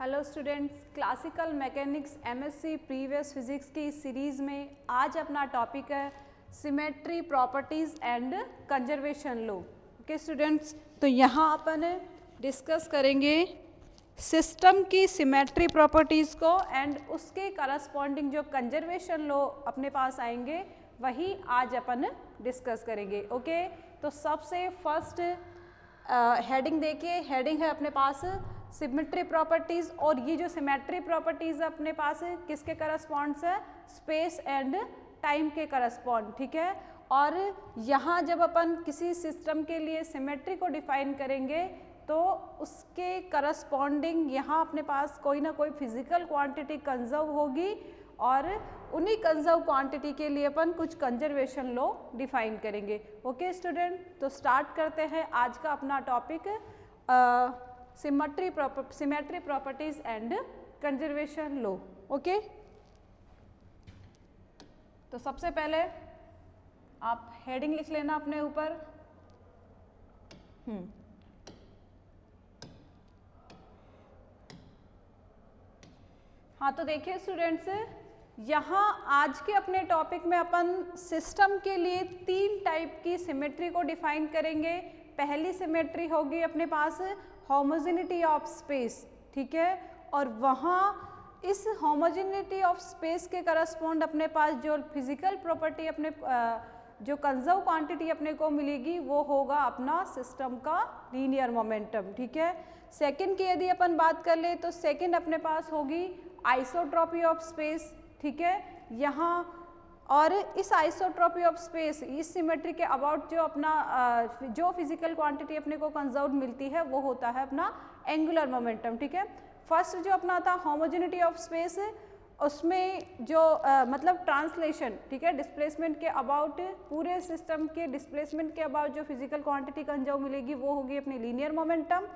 Hello students, classical mechanics MSc previous physics की series में आज अपना टॉपिक है symmetry properties and conservation law. Okay students, तो यहाँ अपन डिस्कस करेंगे सिस्टम की सिमेट्री प्रॉपर्टीज़ को एंड उसके करस्पॉन्डिंग जो कंजर्वेशन लॉ अपने पास आएंगे वही आज अपन डिस्कस करेंगे। ओके, तो सबसे फर्स्ट हेडिंग देखिए, हेडिंग है अपने पास सिमेट्री प्रॉपर्टीज, और ये जो सिमेट्री प्रॉपर्टीज अपने पास है किसके करस्पॉन्ड्स है, स्पेस एंड टाइम के करस्पॉन्ड। ठीक है, और यहाँ जब अपन किसी सिस्टम के लिए सिमेट्री को डिफाइन करेंगे तो उसके करस्पॉन्डिंग यहाँ अपने पास कोई ना कोई फिजिकल क्वांटिटी कंजर्व होगी और उन्हीं कंजर्व क्वांटिटी के लिए अपन कुछ कंजर्वेशन लॉ डिफाइन करेंगे। ओके स्टूडेंट, तो स्टार्ट करते हैं आज का अपना topic symmetry properties and conservation law. Okay, तो सबसे पहले आप हेडिंग लिख लेना अपने ऊपर। हाँ, तो देखिए स्टूडेंट्स, यहाँ आज के अपने टॉपिक में अपन सिस्टम के लिए तीन टाइप की सिमेट्री को डिफाइन करेंगे। पहली सिमेट्री होगी अपने पास होमोजेनिटी ऑफ स्पेस। ठीक है, और वहाँ इस होमोजेनिटी ऑफ स्पेस के करस्पॉन्ड अपने पास जो फिजिकल प्रॉपर्टी अपने जो कंजर्व क्वांटिटी अपने को मिलेगी वो होगा अपना सिस्टम का लीनियर मोमेंटम। ठीक है, सेकंड की यदि अपन बात कर ले तो सेकंड अपने पास होगी आइसोट्रॉपी ऑफ स्पेस। ठीक है, यहाँ और इस आइसोट्रॉपी ऑफ स्पेस, इस सिमेट्री के अबाउट जो अपना जो फिजिकल क्वांटिटी अपने को कंजर्व मिलती है वो होता है अपना एंगुलर मोमेंटम। ठीक है, फर्स्ट जो अपना था होमोजेनिटी ऑफ स्पेस, उसमें जो मतलब ट्रांसलेशन, ठीक है, डिस्प्लेसमेंट के अबाउट, पूरे सिस्टम के डिस्प्लेसमेंट के अबाउट जो फिजिकल क्वांटिटी कंजर्व मिलेगी वो होगी अपनी लीनियर मोमेंटम।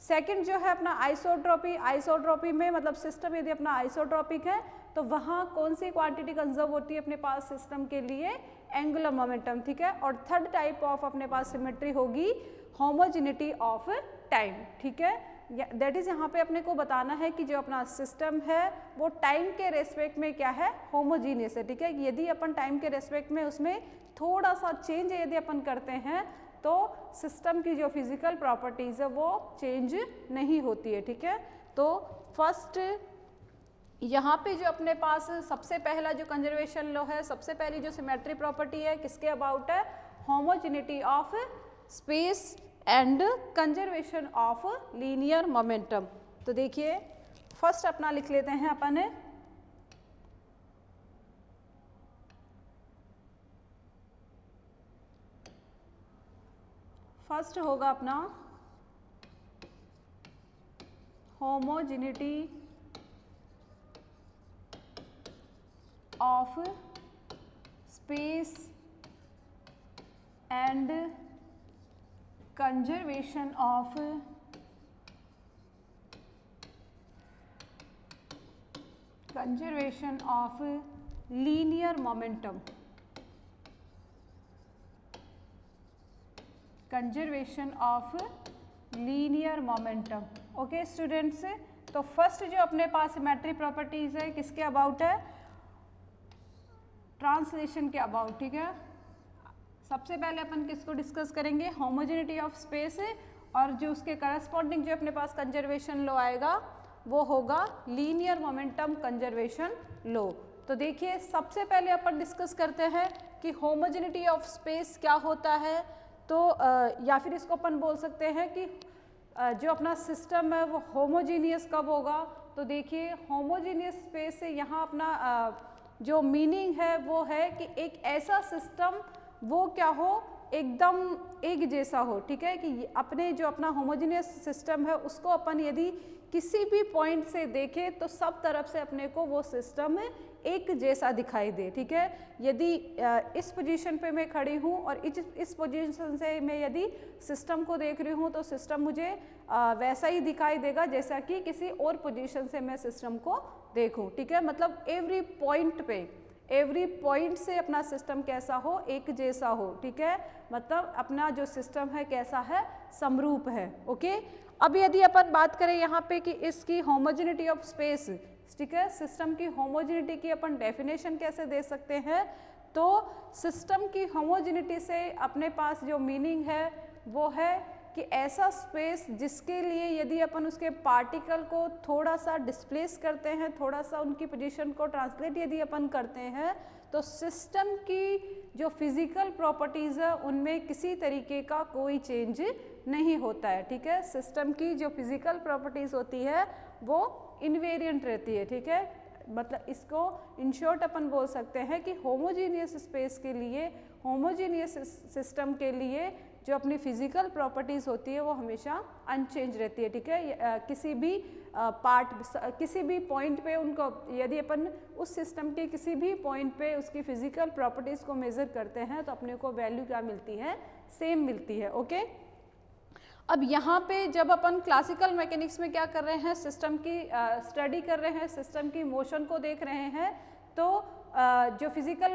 सेकंड जो है अपना आइसोट्रॉपी, आइसोट्रॉपी में मतलब सिस्टम यदि अपना आइसोट्रॉपिक है तो वहाँ कौन सी क्वांटिटी कंजर्व होती है अपने पास सिस्टम के लिए, एंगुलर मोमेंटम। ठीक है, और थर्ड टाइप ऑफ अपने पास सिमेट्री होगी होमोजेनिटी ऑफ टाइम। ठीक है, दैट इज यहाँ पे अपने को बताना है कि जो अपना सिस्टम है वो टाइम के रेस्पेक्ट में क्या है, होमोजीनियस है। ठीक है, यदि अपन टाइम के रेस्पेक्ट में उसमें थोड़ा सा चेंज यदि अपन करते हैं तो सिस्टम की जो फिजिकल प्रॉपर्टीज है वो चेंज नहीं होती है। ठीक है, तो फर्स्ट यहाँ पे जो अपने पास सबसे पहला जो कंजर्वेशन लॉ है, सबसे पहली जो सिमेट्री प्रॉपर्टी है किसके अबाउट है, homogeneity of space and conservation of linear momentum. तो देखिए फर्स्ट अपना लिख लेते हैं अपन, फर्स्ट होगा अपना homogeneity of space and conservation of linear momentum. Conservation of linear momentum. Okay students, तो फर्स्ट जो अपने पास सिमेट्री प्रॉपर्टीज है किसके अबाउट है, ट्रांसलेशन के अबाउट। ठीक है, सबसे पहले अपन किसको डिस्कस करेंगे, होमोजेनिटी ऑफ स्पेस, और जो उसके करस्पॉन्डिंग जो अपने पास कंजर्वेशन लॉ आएगा वो होगा लीनियर मोमेंटम कंजर्वेशन लॉ। तो देखिए सबसे पहले अपन डिस्कस करते हैं कि होमोजेनिटी ऑफ स्पेस क्या होता है। तो या फिर इसको अपन बोल सकते हैं कि जो अपना सिस्टम है वो होमोजीनियस कब होगा। तो देखिए होमोजीनियस स्पेस से यहाँ अपना जो मीनिंग है वो है कि एक ऐसा सिस्टम वो क्या हो, एकदम एक जैसा हो। ठीक है, कि अपने जो अपना होमोजीनियस सिस्टम है उसको अपन यदि किसी भी पॉइंट से देखें तो सब तरफ से अपने को वो सिस्टम एक जैसा दिखाई दे। ठीक है, यदि इस पोजीशन पे मैं खड़ी हूँ और इस पोजीशन से मैं यदि सिस्टम को देख रही हूँ तो सिस्टम मुझे वैसा ही दिखाई देगा जैसा कि किसी और पोजीशन से मैं सिस्टम को देखूँ। ठीक है, मतलब एवरी पॉइंट से अपना सिस्टम कैसा हो, एक जैसा हो। ठीक है, मतलब अपना जो सिस्टम है कैसा है, समरूप है। ओके, अब यदि अपन बात करें यहाँ पे कि इसकी होमोजेनिटी ऑफ स्पेस, ठीक है, सिस्टम की होमोजेनिटी की अपन डेफिनेशन कैसे दे सकते हैं, तो सिस्टम की होमोजेनिटी से अपने पास जो मीनिंग है वो है कि ऐसा स्पेस जिसके लिए यदि अपन उसके पार्टिकल को थोड़ा सा डिस्प्लेस करते हैं, थोड़ा सा उनकी पोजीशन को ट्रांसलेट यदि अपन करते हैं, तो सिस्टम की जो फिजिकल प्रॉपर्टीज़ है उनमें किसी तरीके का कोई चेंज नहीं होता है, ठीक है। सिस्टम की जो फिजिकल प्रॉपर्टीज़ होती है वो इनवेरिएंट रहती है, ठीक है। मतलब इसको इन शॉर्ट अपन बोल सकते हैं कि होमोजीनियस स्पेस के लिए, होमोजीनियस सिस्टम के लिए जो अपनी फिजिकल प्रॉपर्टीज़ होती है वो हमेशा अनचेंज रहती है, ठीक है। किसी भी किसी भी पॉइंट पे उनको यदि अपन उस सिस्टम के किसी भी पॉइंट पे उसकी फिजिकल प्रॉपर्टीज़ को मेज़र करते हैं तो अपने को वैल्यू क्या मिलती है, सेम मिलती है, ओके। अब यहाँ पे जब अपन क्लासिकल मैकेनिक्स में क्या कर रहे हैं, सिस्टम की स्टडी कर रहे हैं, सिस्टम की मोशन को देख रहे हैं, तो जो फिजिकल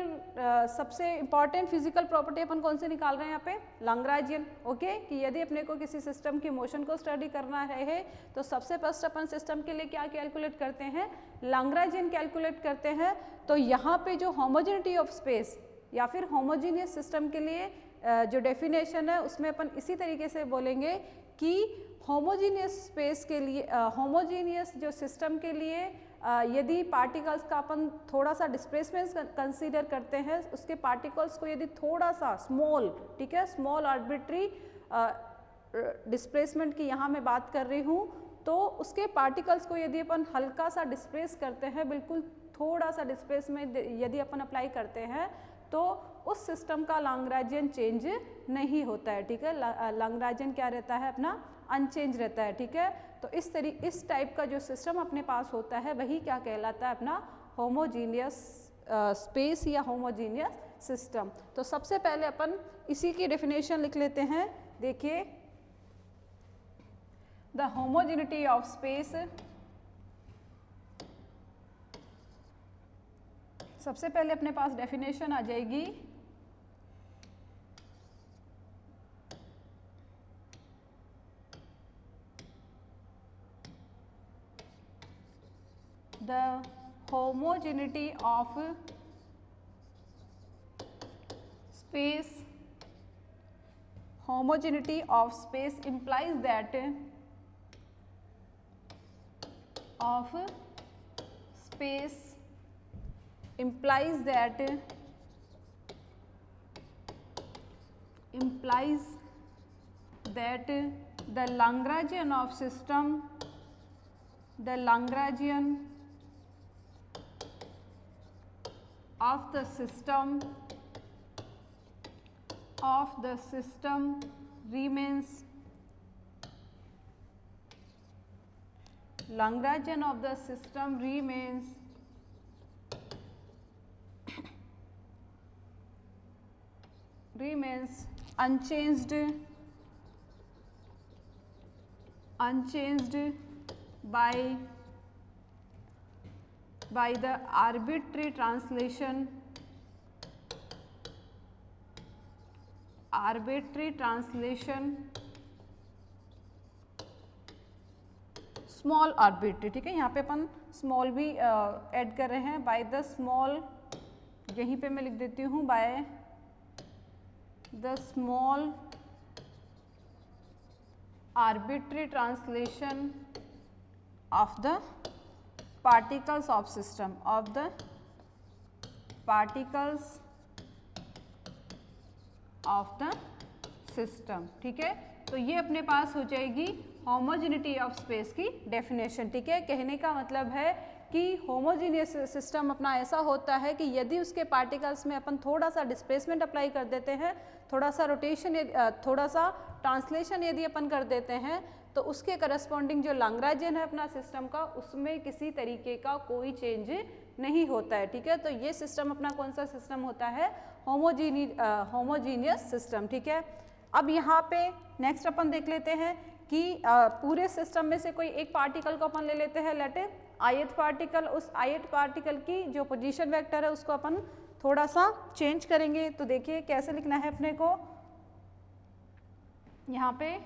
सबसे इम्पॉर्टेंट फिजिकल प्रॉपर्टी अपन कौन से निकाल रहे हैं यहाँ पे, लैग्रेंजियन, ओके। कि यदि अपने को किसी सिस्टम की मोशन को स्टडी करना है तो सबसे फर्स्ट अपन सिस्टम के लिए क्या कैलकुलेट करते हैं, लैग्रेंजियन कैलकुलेट करते हैं। तो यहाँ पे जो होमोजेनिटी ऑफ स्पेस या फिर होमोजीनियस सिस्टम के लिए जो डेफिनेशन है उसमें अपन इसी तरीके से बोलेंगे कि होमोजीनियस स्पेस के लिए, होमोजीनियस जो सिस्टम के लिए यदि पार्टिकल्स का अपन थोड़ा सा डिस्प्लेसमेंट कंसीडर करते हैं, उसके पार्टिकल्स को यदि थोड़ा सा स्मॉल, ठीक है, स्मॉल आर्बिट्री डिस्प्लेसमेंट की यहाँ मैं बात कर रही हूँ, तो उसके पार्टिकल्स को यदि अपन हल्का सा डिस्प्लेस करते हैं, बिल्कुल थोड़ा सा डिस्प्लेसमेंट यदि अपन अप्लाई करते हैं, तो उस सिस्टम का लैग्रेंजियन चेंज नहीं होता है, ठीक है। लैग्रेंजियन क्या रहता है अपना, अनचेंज रहता है, ठीक है। तो इस टाइप का जो सिस्टम अपने पास होता है वही क्या कहलाता है, अपना होमोजीनियस स्पेस या होमोजीनियस सिस्टम। तो सबसे पहले अपन इसी की डेफिनेशन लिख लेते हैं। देखिए, द होमोजेनिटी ऑफ स्पेस, सबसे पहले अपने पास डेफिनेशन आ जाएगी, the homogeneity of space, homogeneity of space implies that of space implies that the Lagrangian of system, the Lagrangian of the system remains, Lagrangian of the system remains unchanged by the arbitrary translation small arbitrary, ठीक है। यहाँ पे अपन small भी add कर रहे हैं, by the small, यहीं पे मैं लिख देती हूँ, by the small arbitrary translation of the particles of system, of the particles of the system, ठीक है। तो ये अपने पास हो जाएगी होमोजेनिटी ऑफ स्पेस की डेफिनेशन, ठीक है। कहने का मतलब है कि होमोजीनियस सिस्टम अपना ऐसा होता है कि यदि उसके पार्टिकल्स में अपन थोड़ा सा डिस्प्लेसमेंट अप्लाई कर देते हैं, थोड़ा सा रोटेशन, थोड़ा सा ट्रांसलेशन यदि अपन कर देते हैं, तो उसके करस्पॉन्डिंग जो लैग्रेंजियन है अपना सिस्टम का, उसमें किसी तरीके का कोई चेंज नहीं होता है, ठीक है। तो ये सिस्टम अपना कौन सा सिस्टम होता है, होमोजीनियस सिस्टम, ठीक है। अब यहाँ पे नेक्स्ट अपन देख लेते हैं कि पूरे सिस्टम में से कोई एक पार्टिकल को अपन ले लेते हैं, लेट ith पार्टिकल। उस ith पार्टिकल की जो पोजीशन वेक्टर है उसको अपन थोड़ा सा चेंज करेंगे। तो देखिए कैसे लिखना है अपने को, यहाँ पे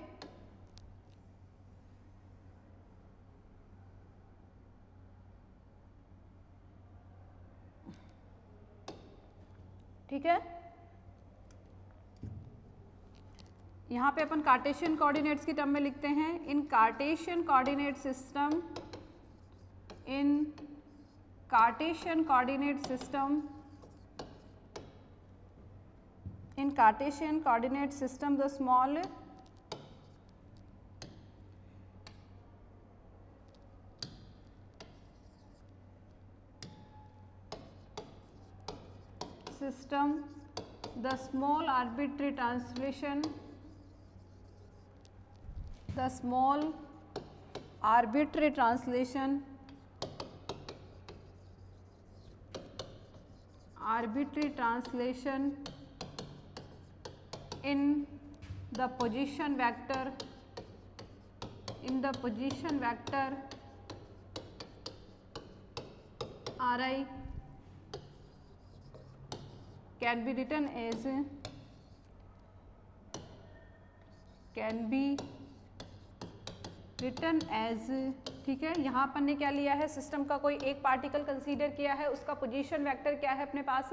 ठीक है। यहाँ पे अपन कार्टेशियन कोऑर्डिनेट्स की टर्म में लिखते हैं, in Cartesian coordinate system, in Cartesian coordinate system, in Cartesian coordinate system the small system, the small arbitrary translation, the small arbitrary translation, arbitrary translation in the position vector, in the position vector Ri can be written as, can be written as, ठीक है। यहाँ अपन ने क्या लिया है, system का कोई एक पार्टिकल कंसीडर किया है, उसका पोजीशन वेक्टर क्या है अपने पास,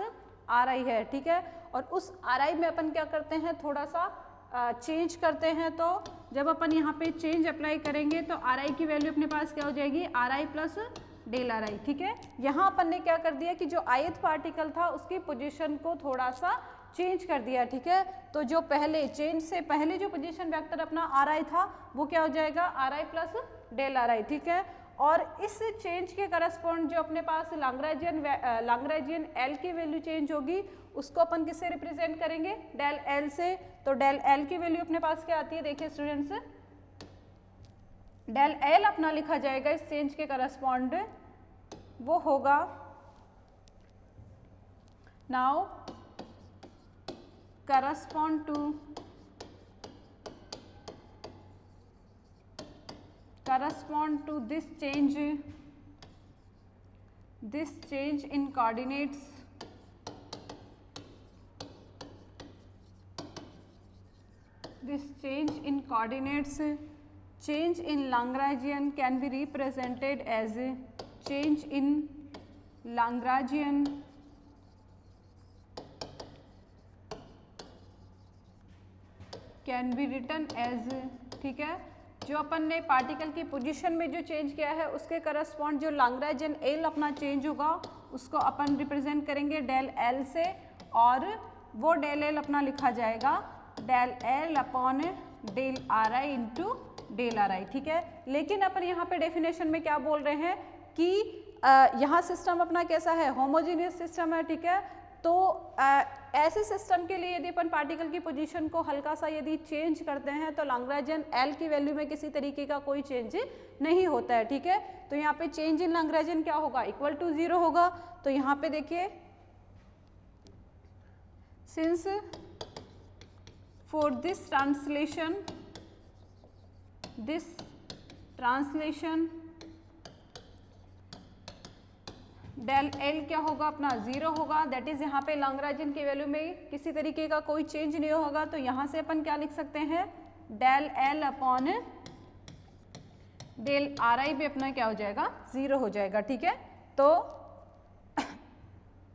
Ri है, ठीक है। और उस Ri में अपन क्या करते हैं, थोड़ा सा चेंज करते हैं। तो जब अपन यहाँ पे चेंज अप्लाई करेंगे तो Ri की वैल्यू अपने पास क्या हो जाएगी, Ri प्लस डेल Ri, ठीक है। यहाँ अपन ने क्या कर दिया कि जो ith पार्टिकल था उसकी पोजीशन को थोड़ा सा चेंज कर दिया, ठीक है। तो जो पहले चेंज से पहले जो पोजीशन वेक्टर अपना Ri था वो क्या हो जाएगा, Ri प्लस डेल Ri, ठीक है। और इस चेंज के करस्पॉन्ड जो अपने पास लैग्रेंजियन L की वैल्यू चेंज होगी उसको अपन किससे रिप्रेजेंट करेंगे, डेल L से। तो डेल L की वैल्यू अपने पास क्या आती है, देखिए स्टूडेंट्स, डेल L अपना लिखा जाएगा इस चेंज के करस्पॉन्ड, वो होगा, now correspond to this change in coordinates, this change in coordinates, change in Lagrangian can be represented as a change in Lagrangian can be written as, ठीक है। जो अपन ने पार्टिकल की पोजीशन में जो चेंज किया है उसके करस्पॉन्ड जो लैग्रेंजियन L अपना चेंज होगा उसको अपन रिप्रेजेंट करेंगे डेल L से, और वो डेल L अपना लिखा जाएगा del L upon del Ri into del Ri, ठीक है। लेकिन अपन यहाँ पे डेफिनेशन में क्या बोल रहे हैं कि यहाँ सिस्टम अपना कैसा है, होमोजीनियस सिस्टम है, ठीक है। तो ऐसे सिस्टम के लिए यदि अपन पार्टिकल की पोजीशन को हल्का सा यदि चेंज करते हैं तो लैग्रेंजियन L की वैल्यू में किसी तरीके का कोई चेंज नहीं होता है, ठीक है। तो यहाँ पे चेंज इन लैग्रेंजियन क्या होगा, इक्वल टू 0 होगा। तो यहाँ पे देखिए, since for this translation del L क्या होगा अपना 0 होगा, दैट इज यहाँ पे लैग्रेंजियन की वैल्यू में किसी तरीके का कोई चेंज नहीं होगा। तो यहाँ से अपन क्या लिख सकते हैं, del L upon del Ri भी अपना क्या हो जाएगा, 0 हो जाएगा, ठीक है। तो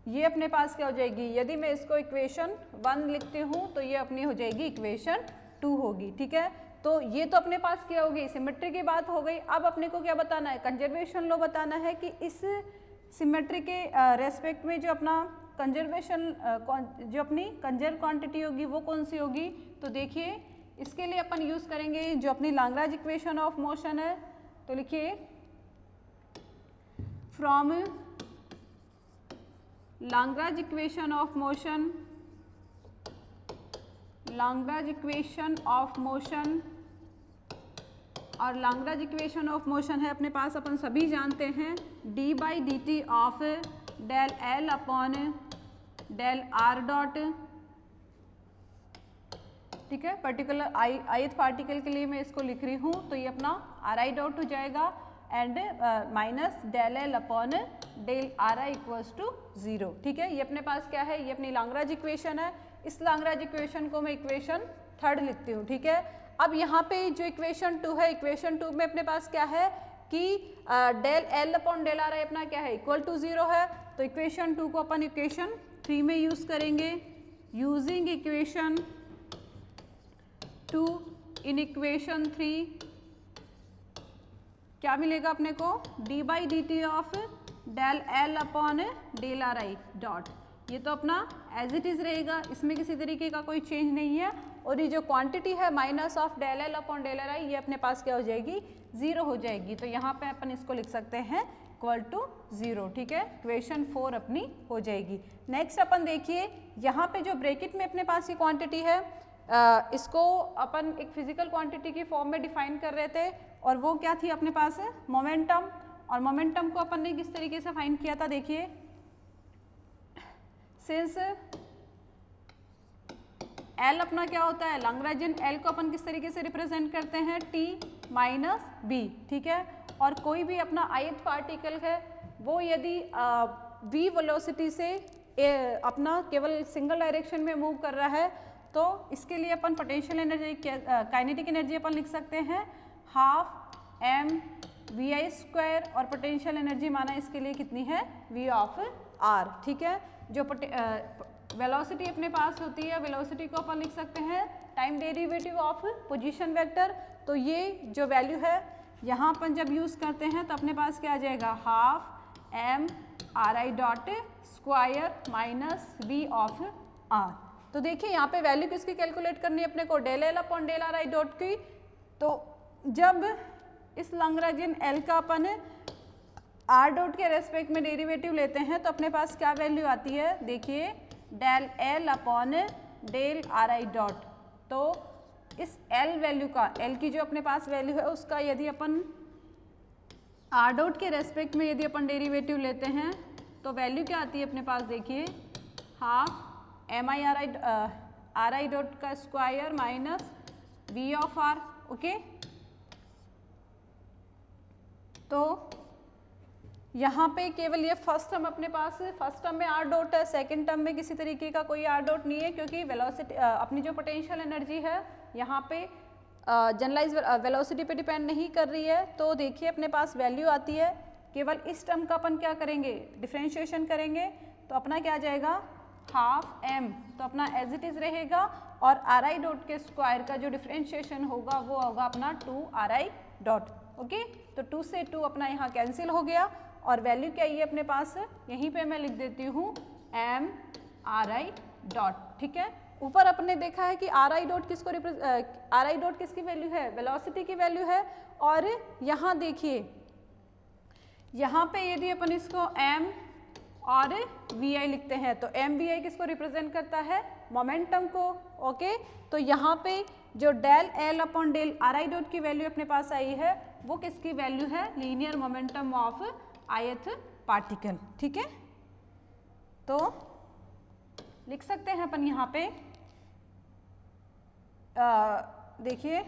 ये अपने पास क्या हो जाएगी, यदि मैं इसको इक्वेशन 1 लिखती हूँ तो ये अपनी हो जाएगी इक्वेशन 2 होगी, ठीक है। तो ये तो अपने पास क्या होगी, सिमेट्री की बात हो गई। अब अपने को क्या बताना है, कंजर्वेशन लॉ बताना है कि इस सिमेट्री के रेस्पेक्ट में जो अपना जो अपनी कंजर्व क्वांटिटी होगी वो कौन सी होगी। तो देखिए इसके लिए अपन यूज़ करेंगे जो अपनी लैग्रेंज इक्वेशन ऑफ मोशन है। तो लिखिए, from Lagrange equation of motion, Lagrange equation of motion, और लैग्रेंज इक्वेशन ऑफ मोशन है अपने पास, अपन सभी जानते हैं, d by d t of del L upon del R dot, ठीक है। पर्टिकुलर ith पार्टिकल के लिए मैं इसको लिख रही हूँ, तो ये अपना Ri डॉट हो जाएगा and minus del L upon del Ri equals to 0, ठीक है। ये अपने पास क्या है, ये अपनी लैग्रेंज इक्वेशन है। इस लैग्रेंज इक्वेशन को मैं इक्वेशन 3 लिखती हूँ, ठीक है। अब यहाँ पे जो इक्वेशन 2 है, इक्वेशन 2 में अपने पास क्या है कि del L upon del Ri अपना क्या है, इक्वल टू 0 है। तो इक्वेशन 2 को अपन इक्वेशन 3 में यूज करेंगे। यूजिंग इक्वेशन 2 इन इक्वेशन 3 क्या मिलेगा अपने को, d by d t of del L upon del r i dot. ये तो अपना एज इट इज रहेगा, इसमें किसी तरीके का कोई चेंज नहीं है। और ये जो क्वांटिटी है minus of del L upon del r i, ये अपने पास क्या हो जाएगी, 0 हो जाएगी। तो यहाँ पे अपन इसको लिख सकते हैं इक्वल टू 0, ठीक है। इक्वेशन 4 अपनी हो जाएगी। नेक्स्ट अपन देखिए, यहाँ पे जो ब्रैकेट में अपने पास ये क्वांटिटी है, इसको अपन एक फिजिकल क्वांटिटी की फॉर्म में डिफाइन कर रहे थे, और वो क्या थी अपने पास, मोमेंटम। और मोमेंटम को अपन ने किस तरीके से फाइंड किया था, देखिए, सिंस L अपना क्या होता है, लैग्रेंजियन L को अपन किस तरीके से रिप्रेजेंट करते हैं, T माइनस B, ठीक है। और कोई भी अपना ith पार्टिकल है वो यदि v वेलोसिटी से अपना केवल सिंगल डायरेक्शन में मूव कर रहा है, तो इसके लिए अपन पोटेंशियल एनर्जी, काइनेटिक एनर्जी अपन लिख सकते हैं हाफ m vi स्क्वायर, और पोटेंशियल एनर्जी माना इसके लिए कितनी है, v ऑफ r, ठीक है। जो वेलोसिटी अपने पास होती है, वेलोसिटी को अपन लिख सकते हैं time derivative of position vector. तो ये जो वैल्यू है यहाँ अपन जब यूज़ करते हैं तो अपने पास क्या आ जाएगा, half m are i dot square minus v of r। तो देखिए यहाँ पे वैल्यू किसकी कैलकुलेट करनी है अपने को, del L upon del r i dot की। तो जब इस लैग्रेंजियन L का अपन r डॉट के रेस्पेक्ट में डेरिवेटिव लेते हैं तो अपने पास क्या वैल्यू आती है, देखिए, del L upon del r i dot. तो इस L वैल्यू का, L की जो अपने पास वैल्यू है उसका यदि अपन r डॉट के रेस्पेक्ट में यदि अपन डेरिवेटिव लेते हैं तो वैल्यू क्या आती है अपने पास, देखिए, half m i r i dot का square minus v of r, okay. तो यहाँ पे केवल ये फर्स्ट टर्म अपने पास, फर्स्ट टर्म में r डॉट है, सेकेंड टर्म में किसी तरीके का कोई r डॉट नहीं है, क्योंकि वेलोसिटी अपनी जो पोटेंशियल एनर्जी है यहाँ पे जनरलाइज वेलोसिटी पे डिपेंड नहीं कर रही है। तो देखिए अपने पास वैल्यू आती है, केवल इस टर्म का अपन क्या करेंगे, डिफ्रेंशिएशन करेंगे, तो अपना क्या आ जाएगा, हाफ m, तो अपना एज इट इज रहेगा। और आर आई डॉट के स्क्वायर का जो डिफ्रेंशिएशन होगा वो होगा अपना 2 आर आई डॉट, ओके। तो 2 से 2 अपना यहाँ कैंसिल हो गया, और वैल्यू क्या है अपने पास, यहीं पे मैं लिख देती हूँ m आर आई डॉट, ठीक है। ऊपर अपने देखा है कि आर आई डॉट किसको आर आई डॉट किसकी वैल्यू है, वेलोसिटी की वैल्यू है। और यहाँ देखिए, यहाँ पे यदि अपन इसको m और vi लिखते हैं तो m vi किसको रिप्रेजेंट करता है, मोमेंटम को, ओके। तो यहाँ पे जो del L upon del r i dot की वैल्यू अपने पास आई है वो किसकी वैल्यू है, linear momentum of ith particle, ठीक है। तो लिख सकते हैं अपन यहाँ पे, देखिए,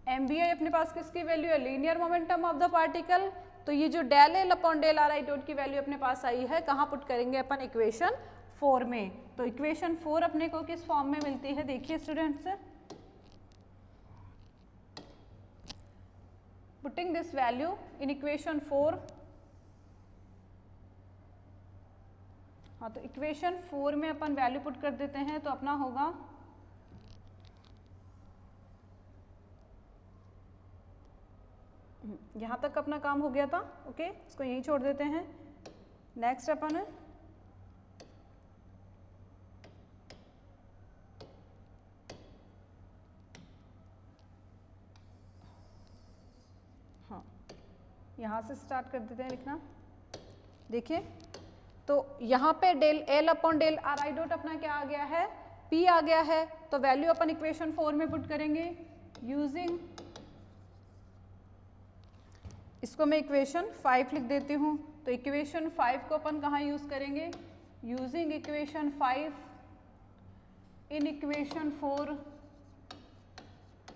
एम बी आई अपने पास किसकी वैल्यू है, linear momentum of the particle. तो ये जो del L upon del r i dot की वैल्यू अपने पास आई है, कहाँ पुट करेंगे अपन, इक्वेशन 4 में। तो इक्वेशन 4 अपने को किस फॉर्म में मिलती है, देखिए students, putting this value in equation 4। हाँ, तो इक्वेशन 4 में अपन वैल्यू पुट कर देते हैं तो अपना होगा, यहाँ तक अपना काम हो गया था, ओके, इसको यहीं छोड़ देते हैं। नेक्स्ट अपन हाँ, यहाँ से स्टार्ट कर देते हैं लिखना। देखिए, तो यहाँ पे del L upon del r i dot अपना क्या आ गया है, P आ गया है। तो वैल्यू अपन इक्वेशन 4 में पुट करेंगे यूजिंग, इसको मैं इक्वेशन 5 लिख देती हूँ। तो इक्वेशन 5 को अपन कहाँ यूज़ करेंगे, using equation 5 in equation 4।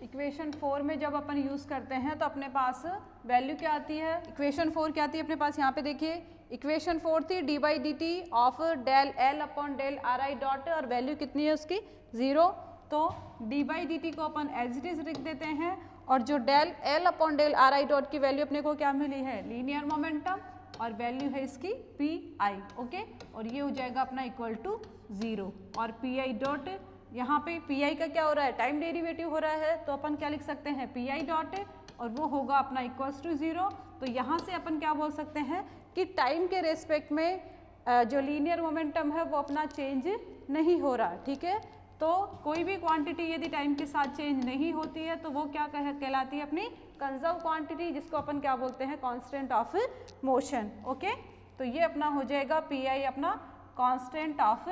Equation 4 में जब अपन यूज़ करते हैं तो अपने पास वैल्यू क्या आती है, इक्वेशन 4 क्या आती है अपने पास, यहाँ पे देखिए, इक्वेशन 4 थी d by d t of del L upon del r i dot, और वैल्यू कितनी है उसकी, 0। तो डी बाई डी टी को अपन एज इट इज लिख देते हैं, और जो del L upon del r i dot की वैल्यू अपने को क्या मिली है, लीनियर मोमेंटम, और वैल्यू है इसकी पी आई, ओके, और ये हो जाएगा अपना इक्वल टू 0 और पी आई डॉट, यहाँ पे पी आई का क्या हो रहा है, टाइम डेरिवेटिव हो रहा है, तो अपन क्या लिख सकते हैं पी आई डॉट और वो होगा अपना इक्वल्स टू 0। तो यहाँ से अपन क्या बोल सकते हैं कि टाइम के रेस्पेक्ट में जो लीनियर मोमेंटम है वो अपना चेंज नहीं हो रहा, ठीक है। तो कोई भी क्वांटिटी यदि टाइम के साथ चेंज नहीं होती है तो वो क्या कहलाती है, अपनी कंजर्व क्वांटिटी, जिसको अपन क्या बोलते हैं, कांस्टेंट ऑफ मोशन, ओके। तो ये अपना हो जाएगा पी आई अपना constant of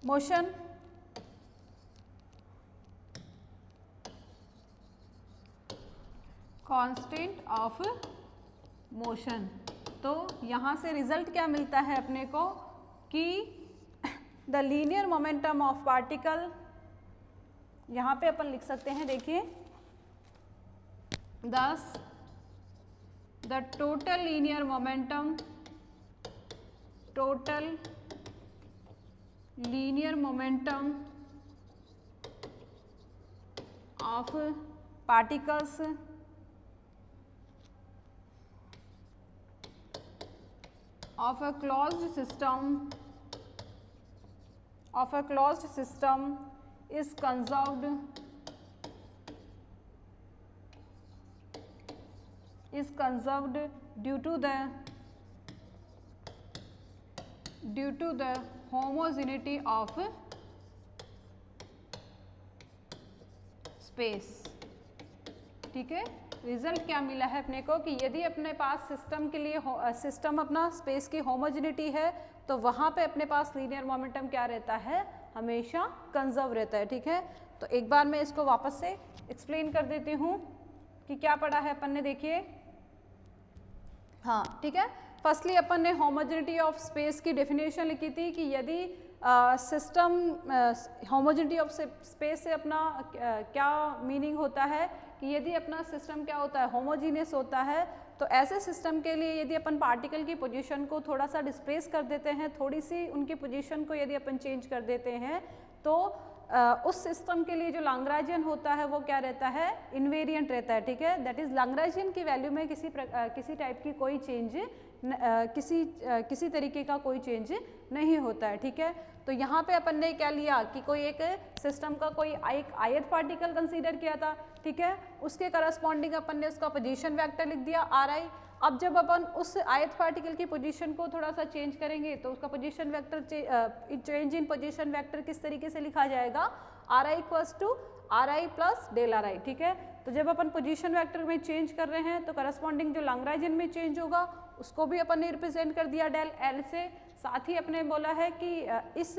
motion. Constant of motion, तो यहाँ से रिजल्ट क्या मिलता है अपने को कि the linear momentum of particle, यहाँ पे अपन लिख सकते हैं, देखिए, दस the total linear momentum, total linear momentum of particles of a closed system is conserved due to the homogeneity of space, ठीक है। रिजल्ट क्या मिला है अपने को कि यदि अपने पास सिस्टम के लिए सिस्टम अपना स्पेस की होमोजेनिटी है तो वहाँ पे अपने पास लीनियर मोमेंटम क्या रहता है, हमेशा कंजर्व रहता है, ठीक है। तो एक बार मैं इसको वापस से एक्सप्लेन कर देती हूँ कि क्या पढ़ा है अपन ने, देखिए, हाँ, ठीक है। फर्स्टली अपन ने होमोजेनिटी ऑफ स्पेस की डेफिनेशन लिखी थी कि यदि सिस्टम होमोजेनिटी ऑफ स्पेस से अपना क्या मीनिंग होता है कि यदि अपना सिस्टम क्या होता है, होमोजीनियस होता है, तो ऐसे सिस्टम के लिए यदि अपन पार्टिकल की पोजीशन को थोड़ा सा डिस्प्लेस कर देते हैं, थोड़ी सी उनकी पोजीशन को यदि अपन चेंज कर देते हैं, तो उस सिस्टम के लिए जो लैग्रांजियन होता है वो क्या रहता है, इन्वेरिएंट रहता है, ठीक है। दैट इज लैग्रांजियन की वैल्यू में किसी टाइप की कोई चेंज किसी तरीके का कोई चेंज नहीं होता है, ठीक है। तो यहाँ पे अपन ने क्या लिया कि कोई एक सिस्टम का कोई एक आयत पार्टिकल कंसीडर किया था, ठीक है, उसके करस्पॉन्डिंग अपन ने उसका पोजीशन वेक्टर लिख दिया आर आई। अब जब अपन उस आयत पार्टिकल की पोजीशन को थोड़ा सा चेंज करेंगे तो उसका position vector change in position vector किस तरीके से लिखा जाएगा, r i equals to r i plus del r i, ठीक है। तो जब अपन पोजीशन वेक्टर में चेंज कर रहे हैं तो करस्पॉन्डिंग जो लैग्रांजियन में चेंज होगा उसको भी अपन ने रिप्रेजेंट कर दिया डेल एल से। साथ ही अपने बोला है कि इस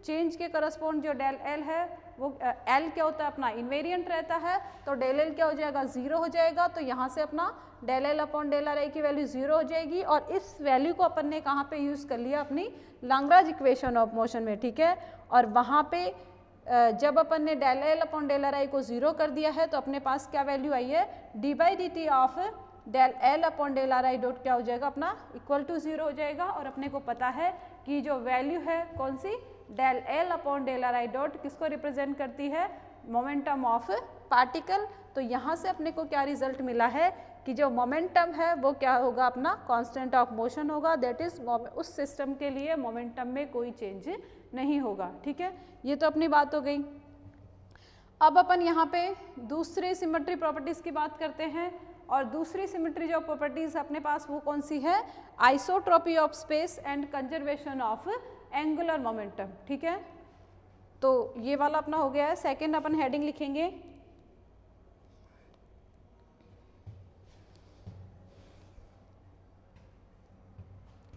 चेंज के करस्पॉन्ड जो डेल एल है वो एल क्या होता है, अपना इन्वेरिएंट रहता है, तो डेल एल क्या हो जाएगा, 0 हो जाएगा। तो यहाँ से अपना del L upon del r i की वैल्यू 0 हो जाएगी और इस वैल्यू को अपन ने कहाँ पे यूज़ कर लिया, अपनी लैग्रांज इक्वेशन ऑफ मोशन में, ठीक है। और वहाँ पे जब अपन ने del L upon del r i को 0 कर दिया है तो अपने पास क्या वैल्यू आई है, d by d t of del L upon del r i dot क्या हो जाएगा, अपना इक्वल टू 0 हो जाएगा। और अपने को पता है कि जो वैल्यू है कौन सी, del L upon del r i dot किसको रिप्रेजेंट करती है, मोमेंटम ऑफ पार्टिकल। तो यहाँ से अपने को क्या रिजल्ट मिला है कि जो मोमेंटम है वो क्या होगा, अपना कांस्टेंट ऑफ मोशन होगा। दैट इज उस सिस्टम के लिए मोमेंटम में कोई चेंज नहीं होगा, ठीक है। ये तो अपनी बात हो गई। अब अपन यहाँ पे दूसरे सिमेट्री प्रॉपर्टीज की बात करते हैं और दूसरी सिमेट्री जो प्रॉपर्टीज अपने पास वो कौन सी है, isotropy of space and conservation of angular momentum, ठीक है। तो ये वाला अपना हो गया है। सेकंड अपन हेडिंग लिखेंगे,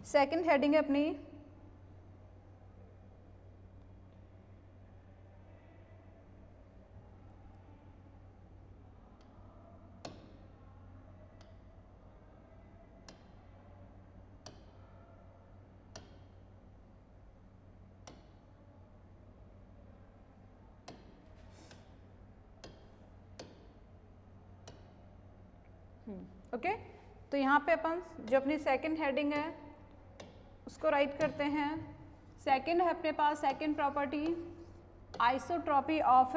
सेकंड हेडिंग है अपनी ओके। तो यहाँ पे अपन जो अपनी सेकंड हेडिंग है उसको राइट करते हैं। सेकंड है अपने पास second property, isotropy of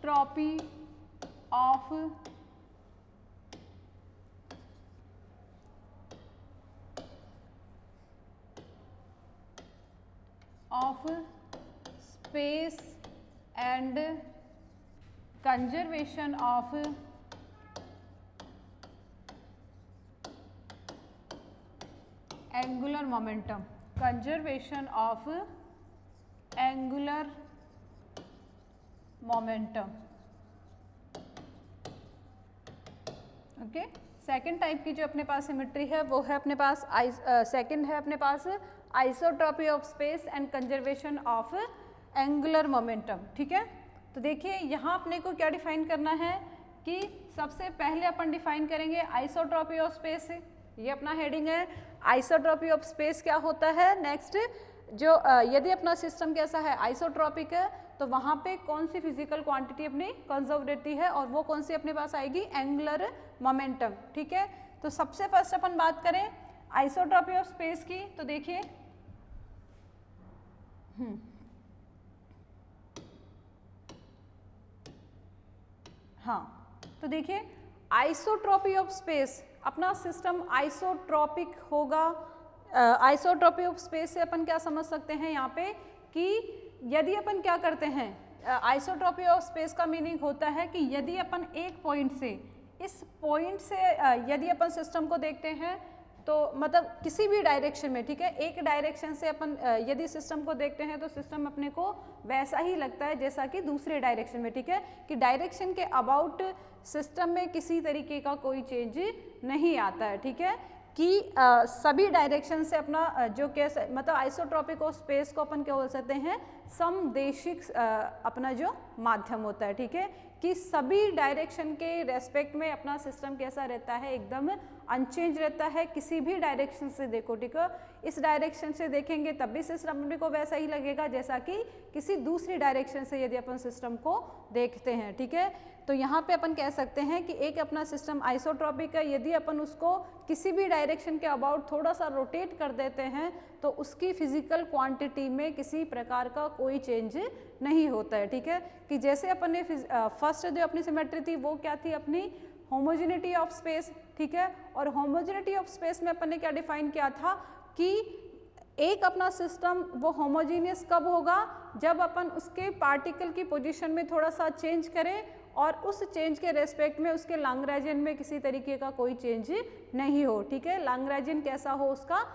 isotropy of space and conservation of angular momentum, conservation of angular momentum. Okay, second type की जो अपने पास सिमेट्री है वो है अपने पास सेकेंड है अपने पास isotropy of space and conservation of angular momentum. ठीक है, तो देखिए यहाँ अपने को क्या डिफाइन करना है कि सबसे पहले अपन डिफाइन करेंगे आइसोट्रॉपी ऑफ स्पेस, ये अपना हेडिंग है। आइसोट्रॉपी ऑफ स्पेस क्या होता है? नेक्स्ट जो यदि अपना सिस्टम कैसा है, आइसोट्रॉपिक है, तो वहाँ पे कौन सी फिजिकल क्वांटिटी अपनी कंजर्व रहती है और वो कौन सी अपने पास आएगी? Angular momentum. ठीक है, तो सबसे फर्स्ट अपन बात करें आइसोट्रॉपी ऑफ स्पेस की, तो देखिए हाँ, तो देखिए आइसोट्रॉपी ऑफ स्पेस, अपना सिस्टम आइसोट्रॉपिक होगा। आइसोट्रॉपी ऑफ स्पेस से अपन क्या समझ सकते हैं यहाँ पे कि यदि अपन क्या करते हैं, आइसोट्रॉपी ऑफ स्पेस का मीनिंग होता है कि यदि अपन एक पॉइंट से इस पॉइंट से यदि अपन सिस्टम को देखते हैं तो मतलब किसी भी डायरेक्शन में, ठीक है, एक डायरेक्शन से अपन यदि सिस्टम को देखते हैं तो सिस्टम अपने को वैसा ही लगता है जैसा कि दूसरे डायरेक्शन में। ठीक है, कि डायरेक्शन के अबाउट सिस्टम में किसी तरीके का कोई चेंज नहीं आता है। ठीक है, कि सभी डायरेक्शन से अपना जो कैसे मतलब आइसोट्रॉपिक ऑफ स्पेस को अपन क्या बोल सकते हैं? समदेशिक अपना जो माध्यम होता है। ठीक है, कि सभी डायरेक्शन के रेस्पेक्ट में अपना सिस्टम कैसा रहता है? एकदम अनचेंज रहता है, किसी भी डायरेक्शन से देखो। ठीक है, इस डायरेक्शन से देखेंगे तब भी सिस्टम अपने को वैसा ही लगेगा जैसा कि किसी दूसरी डायरेक्शन से यदि अपन सिस्टम को देखते हैं। ठीक है, तो यहाँ पे अपन कह सकते हैं कि एक अपना सिस्टम आइसोट्रॉपिक है, यदि अपन उसको किसी भी डायरेक्शन के अबाउट थोड़ा सा रोटेट कर देते हैं तो उसकी फिजिकल क्वांटिटी में किसी प्रकार का कोई चेंज नहीं होता है। ठीक है, कि जैसे अपन ने फर्स्ट जो अपनी सिमेट्री थी वो क्या थी? अपनी होमोजेनिटी ऑफ स्पेस। ठीक है, और होमोजेनिटी ऑफ स्पेस में अपन ने क्या डिफाइन किया था कि एक अपना सिस्टम वो होमोजीनियस कब होगा? जब अपन उसके पार्टिकल की पोजीशन में थोड़ा सा चेंज करें और उस चेंज के रेस्पेक्ट में उसके लैग्रेंजियन में किसी तरीके का कोई चेंज नहीं हो। ठीक है, लैग्रेंजियन कैसा हो? उसका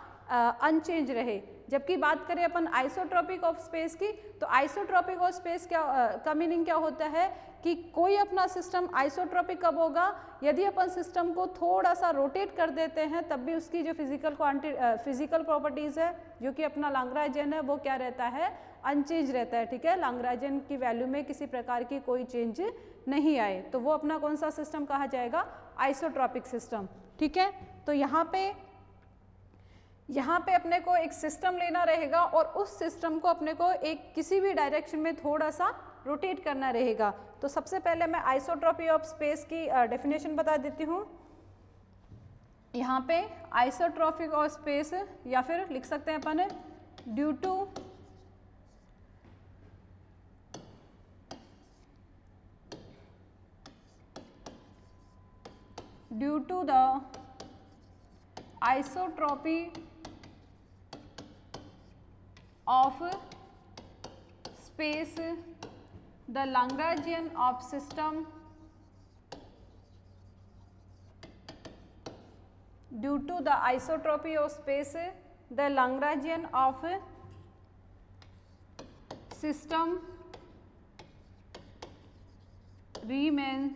अनचेंज रहे। जबकि बात करें अपन आइसोट्रॉपिक ऑफ स्पेस की, तो आइसोट्रॉपिक ऑफ स्पेस क्या का मीनिंग क्या होता है कि कोई अपना सिस्टम आइसोट्रॉपिक कब होगा? यदि अपन सिस्टम को थोड़ा सा रोटेट कर देते हैं तब भी उसकी जो फिजिकल प्रॉपर्टीज है जो कि अपना लैग्रेंजियन है वो क्या रहता है? अनचेंज रहता है। ठीक है, लैग्रेंजियन की वैल्यू में किसी प्रकार की कोई चेंज नहीं आए तो वो अपना कौन सा सिस्टम कहा जाएगा? Isotropic system. ठीक है, तो यहाँ पे अपने को एक सिस्टम लेना रहेगा और उस सिस्टम को अपने को एक किसी भी डायरेक्शन में थोड़ा सा रोटेट करना रहेगा। तो सबसे पहले मैं आइसोट्रॉपी ऑफ स्पेस की डेफिनेशन बता देती हूँ। यहाँ पे आइसोट्रॉपिक ऑफ स्पेस या फिर लिख सकते हैं अपन due to the isotropy of space, the Lagrangian of system due to the isotropy of space, the Lagrangian of system remain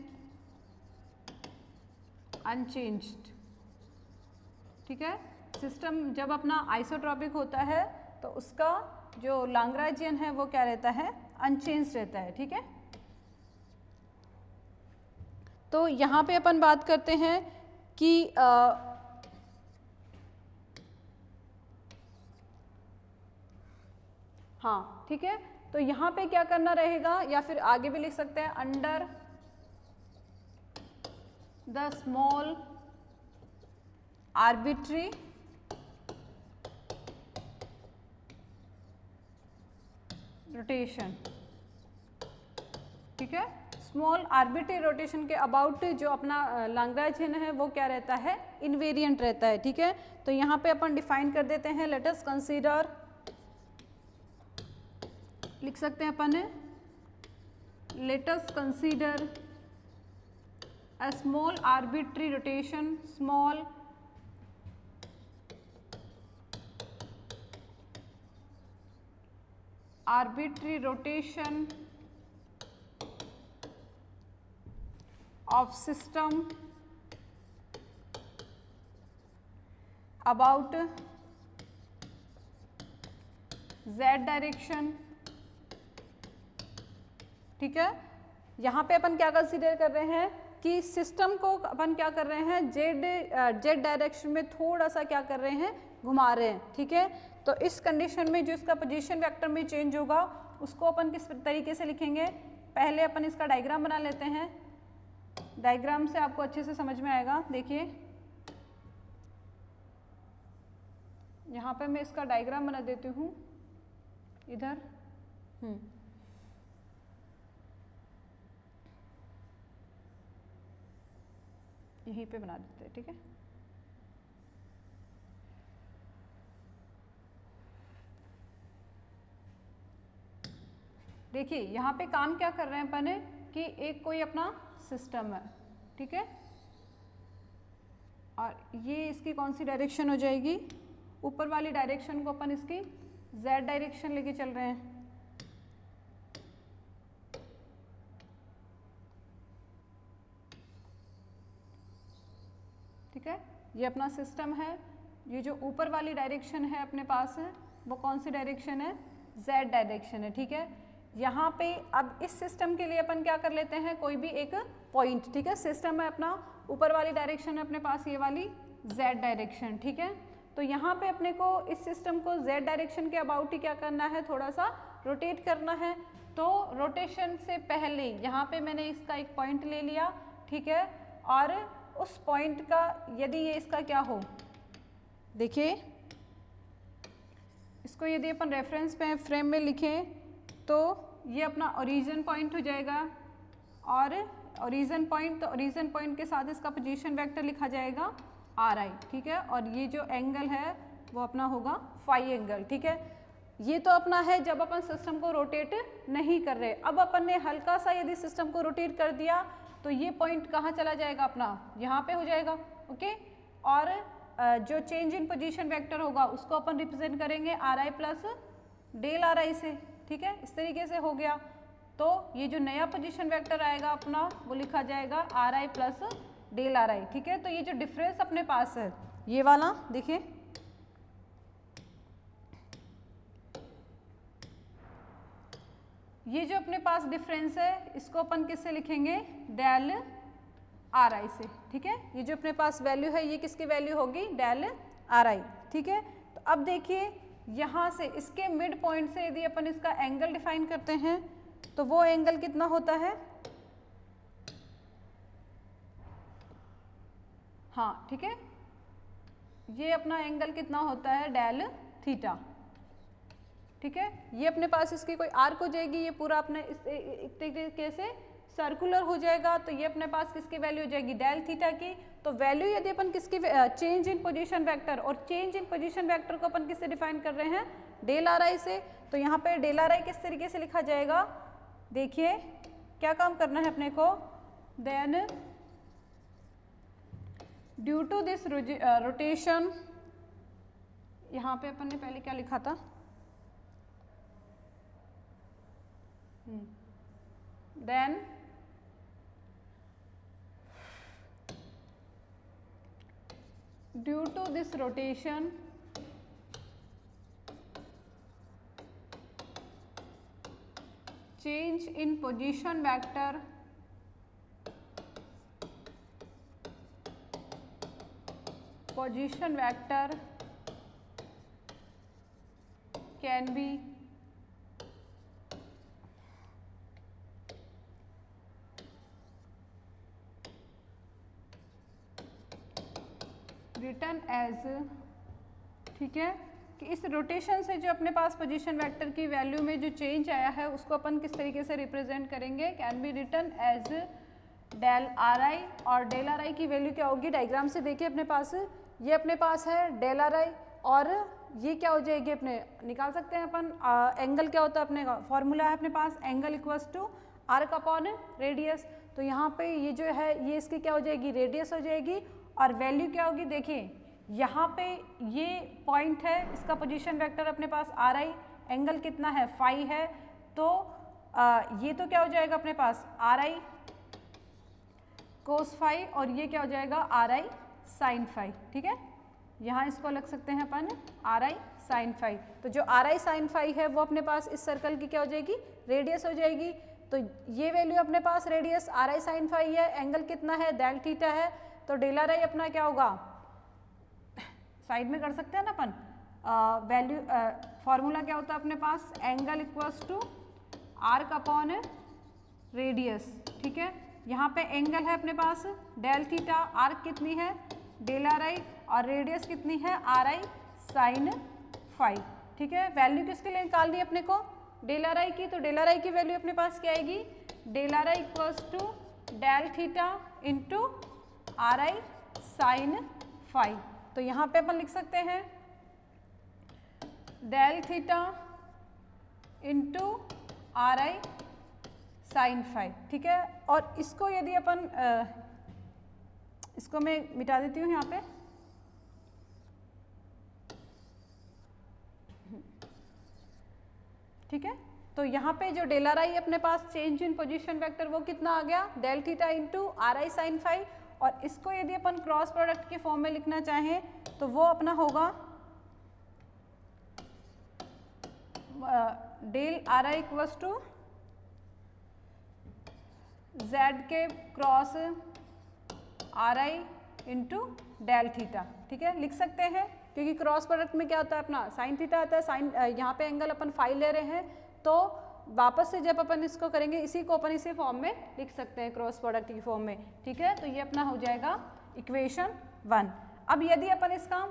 unchanged। ठीक है, सिस्टम जब अपना आइसोट्रॉपिक होता है तो उसका जो लैग्रेंजियन है वो क्या रहता है? अनचेंज रहता है। ठीक है, तो यहाँ पे अपन बात करते हैं कि हाँ ठीक है, तो यहाँ पे क्या करना रहेगा या फिर आगे भी लिख सकते हैं under the small arbitrary rotation. ठीक है, स्मॉल आर्बिट्री रोटेशन के अबाउट जो अपना लाग्रांज चिन्ह है वो क्या रहता है, इनवेरिएंट रहता है, ठीक है। तो यहाँ पे अपन डिफाइन कर देते हैं, लेट अस कंसीडर, लिख सकते हैं अपन, let us consider a small arbitrary rotation, small arbitrary rotation of system about z direction, ठीक है। यहाँ पे अपन क्या कंसीडर कर रहे हैं कि सिस्टम को अपन क्या कर रहे हैं, जेड डायरेक्शन में थोड़ा सा क्या कर रहे हैं, घुमा रहे हैं, ठीक है। तो इस कंडीशन में जो इसका पोजीशन वेक्टर में चेंज होगा उसको अपन किस तरीके से लिखेंगे, पहले अपन इसका डायग्राम बना लेते हैं। डायग्राम से आपको अच्छे से समझ में आएगा। देखिए यहाँ पे मैं इसका डायग्राम बना देती हूँ इधर, यहीं पे बना देते हैं, ठीक है। देखिए यहाँ पे काम क्या कर रहे हैं अपन कि एक कोई अपना सिस्टम है, ठीक है, और ये इसकी कौन सी डायरेक्शन हो जाएगी, ऊपर वाली डायरेक्शन को अपन इसकी z डायरेक्शन लेके चल रहे हैं, ठीक है। ये अपना सिस्टम है, ये जो ऊपर वाली डायरेक्शन है अपने पास है वो कौन सी डायरेक्शन है, z डायरेक्शन है, ठीक है। यहाँ पे अब इस सिस्टम के लिए अपन क्या कर लेते हैं, कोई भी एक पॉइंट, ठीक है। सिस्टम है अपना, ऊपर वाली डायरेक्शन है अपने पास ये वाली z डायरेक्शन, ठीक है। तो यहाँ पे अपने को इस सिस्टम को z डायरेक्शन के अबाउट ही क्या करना है, थोड़ा सा रोटेट करना है। तो रोटेशन से पहले यहाँ पे मैंने इसका एक पॉइंट ले लिया, ठीक है, और उस पॉइंट का यदि ये इसका क्या हो, देखिए इसको यदि अपन रेफरेंस पे फ्रेम में लिखें तो ये अपना ओरिजिन पॉइंट हो जाएगा, और ओरिजिन पॉइंट, तो ओरिजिन पॉइंट के साथ इसका पोजीशन वेक्टर लिखा जाएगा RI, ठीक है। और ये जो एंगल है वो अपना होगा फाई एंगल, ठीक है। ये तो अपना है जब अपन सिस्टम को रोटेट नहीं कर रहे। अब अपन ने हल्का सा यदि सिस्टम को रोटेट कर दिया तो ये पॉइंट कहाँ चला जाएगा, अपना यहाँ पे हो जाएगा, ओके। और जो चेंज इन पोजीशन वेक्टर होगा उसको अपन रिप्रेजेंट करेंगे RI प्लस डेल RI से, ठीक है। इस तरीके से हो गया। तो ये जो नया पोजीशन वेक्टर आएगा अपना वो लिखा जाएगा RI प्लस डेल RI, ठीक है। तो ये जो डिफरेंस अपने पास है ये वाला, देखिए ये जो अपने पास डिफरेंस है इसको अपन किससे लिखेंगे, डेल RI से, ठीक है। ये जो अपने पास वैल्यू है ये किसकी वैल्यू होगी, डेल RI, ठीक है। तो अब देखिए यहाँ से इसके मिड पॉइंट से यदि अपन इसका एंगल डिफाइन करते हैं तो वो एंगल कितना होता है, हाँ ठीक है, ये अपना एंगल कितना होता है, डेल थीटा, ठीक है। ये अपने पास इसकी कोई आर्क हो जाएगी, ये पूरा अपने इस तरीके से सर्कुलर हो जाएगा। तो ये अपने पास किसकी वैल्यू हो जाएगी, डेल थीटा की। तो वैल्यू यदि अपन किसकी, चेंज इन पोजीशन वेक्टर, और चेंज इन पोजीशन वेक्टर को अपन किससे डिफाइन कर रहे हैं, डेल RI से। तो यहाँ पे डेल RI किस तरीके से लिखा जाएगा, देखिए क्या काम करना है अपने को, then due to this rotation, यहाँ पे अपन ने पहले क्या लिखा था, then due to this rotation change in position vector can be written as, ठीक है, कि इस रोटेशन से जो अपने पास पोजीशन वेक्टर की वैल्यू में जो चेंज आया है उसको अपन किस तरीके से रिप्रेजेंट करेंगे, can be written as del r i, और डेल आर आई की वैल्यू क्या होगी, डायग्राम से देखिए अपने पास ये अपने पास है डेल आर आई, और ये क्या हो जाएगी, अपने निकाल सकते हैं अपन एंगल क्या होता है अपने का फॉर्मूला है अपने पास, angle equals to arc upon radius. तो यहाँ पे ये जो है ये इसकी क्या हो जाएगी, रेडियस हो जाएगी, और वैल्यू क्या होगी, देखिए यहाँ पे ये पॉइंट है, इसका पोजीशन वेक्टर अपने पास आर आई, एंगल कितना है फाई है, तो ये तो क्या हो जाएगा अपने पास आर आई कोस फाई, और ये क्या हो जाएगा आर आई साइन फाई। ठीक है, यहाँ इसको लग सकते हैं अपन आर आई साइन फाई। तो जो आर आई साइन फाई है वो अपने पास इस सर्कल की क्या हो जाएगी, रेडियस हो जाएगी। तो ये वैल्यू अपने पास radius r i sine phi है, एंगल कितना है डेल थीटा है, तो डेल आर आई अपना क्या होगा, साइड में कर सकते हैं ना अपन, वैल्यू फॉर्मूला क्या होता है अपने पास, angle equals to arc upon radius. ठीक है, यहाँ पे एंगल है अपने पास डेल थीटा, आर्क कितनी है डेल आर आई, और रेडियस कितनी है आर आई साइन फाई। ठीक है, वैल्यू किसके लिए निकालनी है अपने को, डेल आर आई की, तो डेल आर आई की वैल्यू अपने पास क्या आएगी, del r i equals to del theta into r i sine phi. तो यहाँ पे अपन लिख सकते हैं del theta into r i sine phi. ठीक है, और इसको यदि अपन इसको मैं मिटा देती हूँ यहाँ पे, ठीक है, तो यहाँ पे जो डेल आर आई अपने पास चेंज इन पोजीशन वेक्टर वो कितना आ गया, del theta into r i sine phi, और इसको यदि अपन क्रॉस प्रोडक्ट के फॉर्म में लिखना चाहें तो वो अपना होगा del r i equals to z के cross r i into del theta. ठीक है, लिख सकते हैं क्योंकि क्रॉस प्रोडक्ट में क्या होता है अपना साइन थीटा आता है, साइन यहाँ पे एंगल अपन फाई ले रहे हैं, तो वापस से जब अपन इसको करेंगे इसी को अपन इसी फॉर्म में लिख सकते हैं क्रॉस प्रोडक्ट की फॉर्म में। ठीक है, तो ये अपना हो जाएगा इक्वेशन 1। अब यदि अपन इसका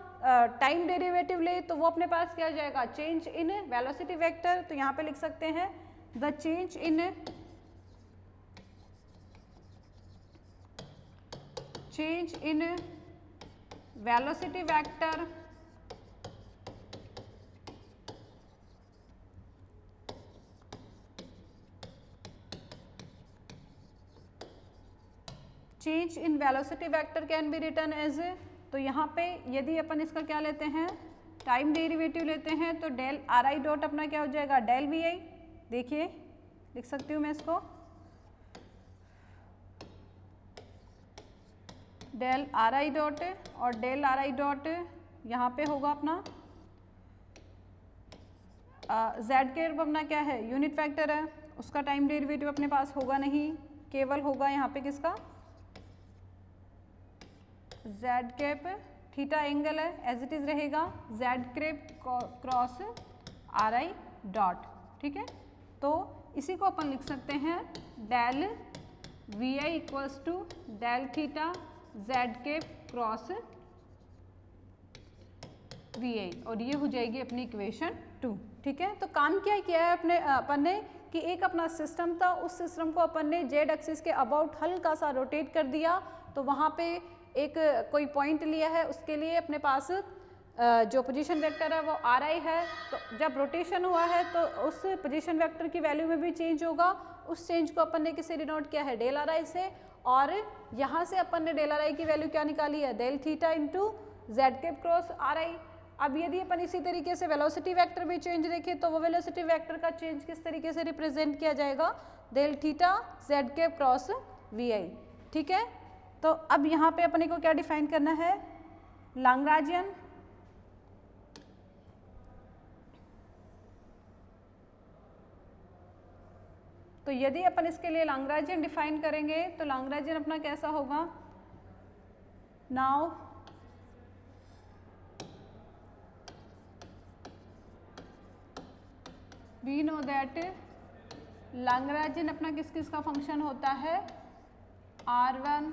टाइम डेरिवेटिव ले तो वो अपने पास क्या हो जाएगा, चेंज इन वेलोसिटी वेक्टर। तो यहाँ पे लिख सकते हैं the change in velocity vector change in velocity vector can be written as, तो यहाँ पे यदि अपन इसका क्या लेते हैं, टाइम डेरिवेटिव लेते हैं, तो डेल आर आई डॉट अपना क्या हो जाएगा, डेल वी आई। देखिए लिख सकती हूँ मैं इसको, डेल आर आई डॉट, और डेल आर आई डॉट यहाँ पे होगा अपना जेड के अपना क्या है, यूनिट वेक्टर है, उसका टाइम डेरिवेटिव अपने पास होगा नहीं, केवल होगा यहाँ पे किसका, जेड कैप, थीटा एंगल है एज इट इज रहेगा, z cap cross r i dot. ठीक है, तो इसी को अपन लिख सकते हैं del v i equals to del theta z cap cross v i, और ये हो जाएगी अपनी इक्वेशन 2। ठीक है, तो काम क्या किया है अपने अपन ने कि एक अपना सिस्टम था, उस सिस्टम को अपन ने जेड एक्सिस के अबाउट हल्का सा रोटेट कर दिया, तो वहाँ पे एक कोई पॉइंट लिया है, उसके लिए अपने पास जो पोजीशन वेक्टर है वो आर आई है। तो जब रोटेशन हुआ है तो उस पोजीशन वेक्टर की वैल्यू में भी चेंज होगा, उस चेंज को अपन ने किससे डिनोट किया है, डेल आर आई से, और यहाँ से अपन ने डेल आर आई की वैल्यू क्या निकाली है, del theta into z cap cross r i. अब यदि अपन इसी तरीके से वेलोसिटी वेक्टर में चेंज देखें तो वो वेलोसिटी वेक्टर का चेंज किस तरीके से रिप्रेजेंट किया जाएगा, del theta z cap cross v i. ठीक है, तो अब यहाँ पे अपने को क्या डिफाइन करना है, लाग्रांजियन तो यदि अपन इसके लिए लाग्रांजियन डिफाइन करेंगे तो लाग्रांजियन अपना कैसा होगा, now we know that Lagrangian अपना किस किस का फंक्शन होता है, R1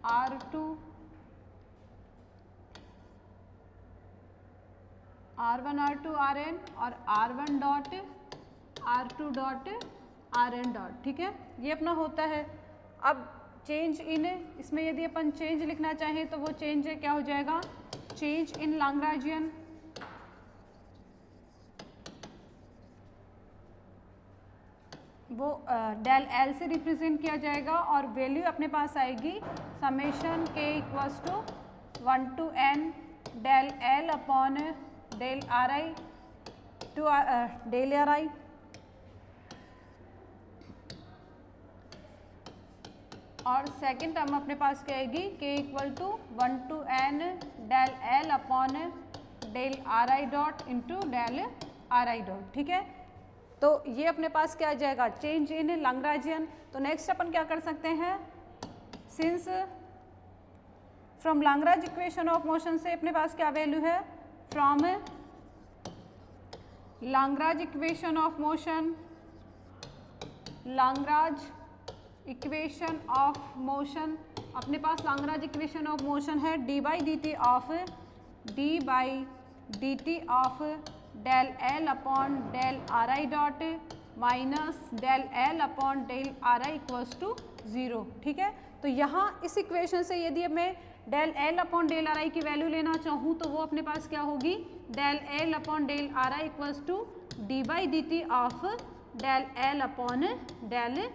R2 R1 R2 Rn और R1 dot R2 dot Rn dot, ठीक है, ये अपना होता है। अब चेंज इन, इसमें यदि अपन चेंज लिखना चाहें तो वो चेंज क्या हो जाएगा, चेंज इन लैग्रेंजियन, वो डेल एल से रिप्रेजेंट किया जाएगा और वैल्यू अपने पास आएगी summation k equals to 1 to n del L upon del r i to del r i, और सेकेंड टर्म अपने पास क्या आएगी, k equal to 1 to n del L upon del r i dot into del r i dot, ठीक है। तो ये अपने पास क्या आ जाएगा, चेंज इन लैग्रेंजियन। तो नेक्स्ट अपन क्या कर सकते हैं, since from Lagrange equation of motion से अपने पास क्या वैल्यू है, from Lagrange equation of motion, Lagrange equation of motion, अपने पास लैग्रेंज इक्वेशन ऑफ मोशन है d by d t of del L upon del r i dot minus del L upon del r i equals to 0, ठीक है। तो यहाँ इस equation से यदि मैं del L upon del r i की वैल्यू लेना चाहूँ तो वो अपने पास क्या होगी, del L upon del r i equals to d by d t of del L upon del